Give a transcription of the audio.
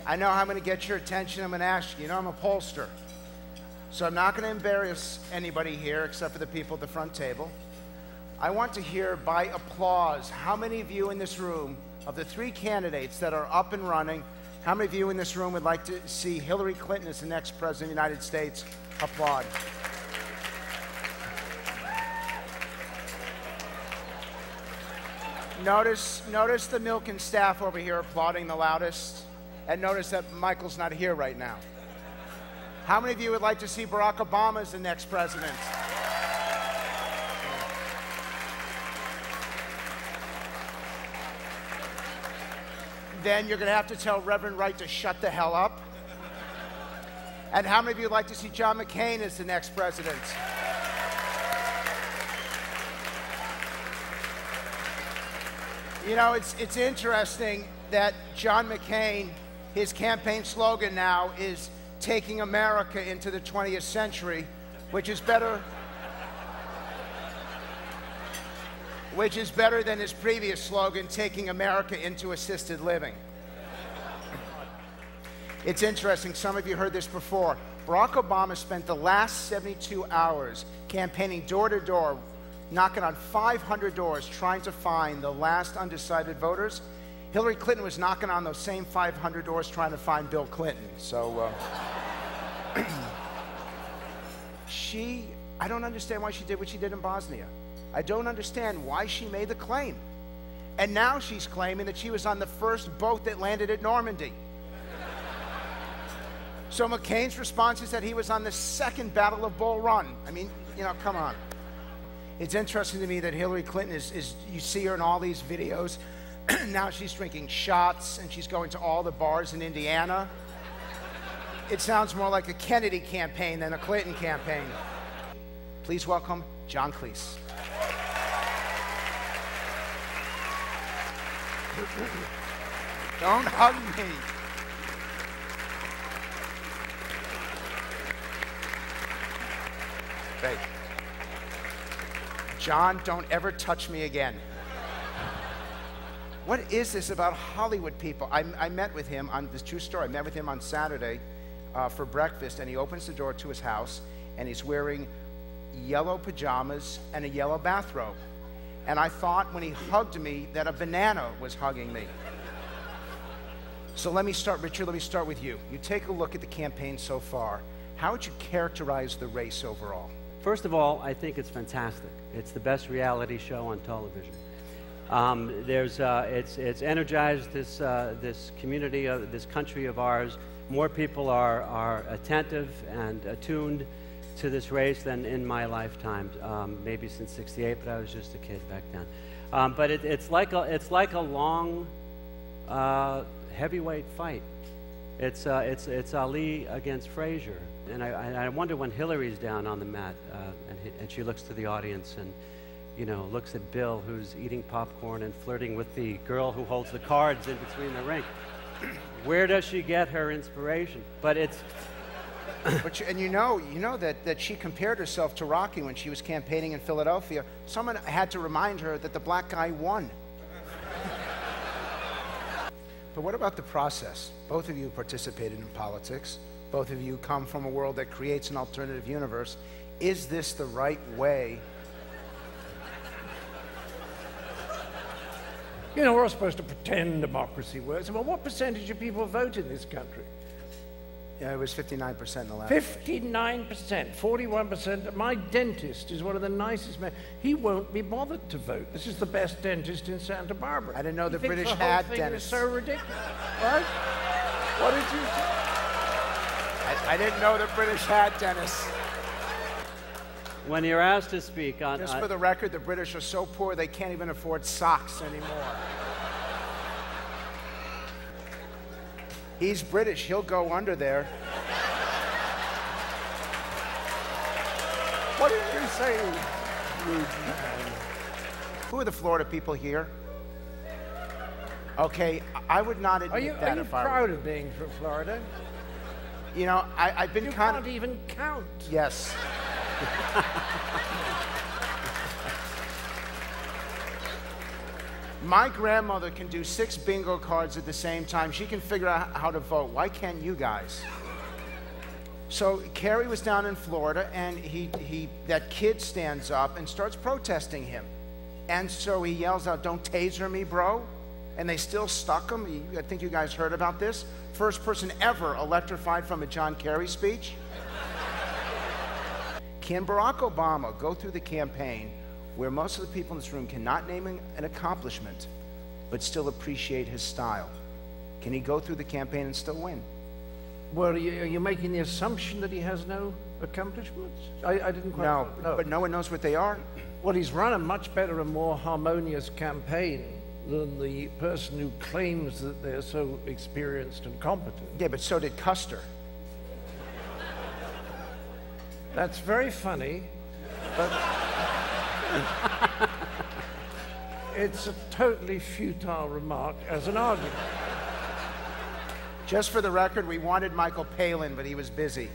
I know how I'm going to get your attention. I'm going to ask you. You know, I'm a pollster. So I'm not going to embarrass anybody here except for the people at the front table. I want to hear by applause, how many of you in this room, of the 3 candidates that are up and running, how many of you in this room would like to see Hillary Clinton as the next president of the United States? Applaud. Notice the Milken staff over here applauding the loudest. And notice that Michael's not here right now. How many of you would like to see Barack Obama as the next president? Then you're going to have to tell Reverend Wright to shut the hell up. And how many of you would like to see John McCain as the next president? You know, it's interesting that John McCain, his campaign slogan now is taking America into the 20th century, which is better than his previous slogan, taking America into assisted living. It's interesting, some of you heard this before. Barack Obama spent the last 72 hours campaigning door to door, knocking on 500 doors trying to find the last undecided voters. Hillary Clinton was knocking on those same 500 doors trying to find Bill Clinton. So I don't understand why she did what she did in Bosnia. I don't understand why she made the claim. And now she's claiming that she was on the first boat that landed at Normandy. So McCain's response is that he was on the second Battle of Bull Run. I mean, you know, come on. It's interesting to me that Hillary Clinton is you see her in all these videos. Now she's drinking shots and she's going to all the bars in Indiana. It sounds more like a Kennedy campaign than a Clinton campaign. Please welcome John Cleese. Don't hug me. Great. John, don't ever touch me again. What is this about Hollywood people? I met with him on this true story. I met with him on Saturday for breakfast, and he opens the door to his house, and he's wearing yellow pajamas and a yellow bathrobe. And I thought when he hugged me that a banana was hugging me. So let me start, Richard, let me start with you. You take a look at the campaign so far. How would you characterize the race overall? First of all, I think it's fantastic. It's the best reality show on television. It's energized this community, this country of ours. More people are attentive and attuned to this race than in my lifetime. Maybe since '68, but I was just a kid back then. But it's like a long heavyweight fight. It's Ali against Frazier, and I wonder when Hillary's down on the mat and she looks to the audience and, you know, looks at Bill, who's eating popcorn and flirting with the girl who holds the cards in between the ring. Where does she get her inspiration? But it's... And you know that she compared herself to Rocky when she was campaigning in Philadelphia. Someone had to remind her that the black guy won. But what about the process? Both of you participated in politics. Both of you come from a world that creates an alternative universe. Is this the right way? You know, we're all supposed to pretend democracy works. Well, what percentage of people vote in this country? Yeah, it was 59% in the last. 59%, 41%. My dentist is one of the nicest men. He won't be bothered to vote. This is the best dentist in Santa Barbara. I didn't know the British the had whole dentists. Thing is so ridiculous, right? What did you say? I didn't know the British had dentists. When you're asked to speak on... Just for the record, the British are so poor they can't even afford socks anymore. He's British. He'll go under there. What did you say? Who are the Florida people here? Okay, I would not admit that if I were... Are you proud of being from Florida? You know, I've been kind of... You can't even count. Yes. My grandmother can do 6 bingo cards at the same time. She can figure out how to vote. Why can't you guys? So Kerry was down in Florida, and that kid stands up and starts protesting him. And so he yells out, "Don't taser me, bro." And they still stuck him. I think you guys heard about this. First person ever electrified from a John Kerry speech. Can Barack Obama go through the campaign where most of the people in this room cannot name an accomplishment, but still appreciate his style? Can he go through the campaign and still win? Well, are you making the assumption that he has no accomplishments? I didn't quite... No, but no one knows what they are. Well, he's run a much better and more harmonious campaign than the person who claims that they're so experienced and competent. Yeah, but so did Custer. That's very funny, but it's a totally futile remark as an argument. Just for the record, we wanted Michael Palin, but he was busy.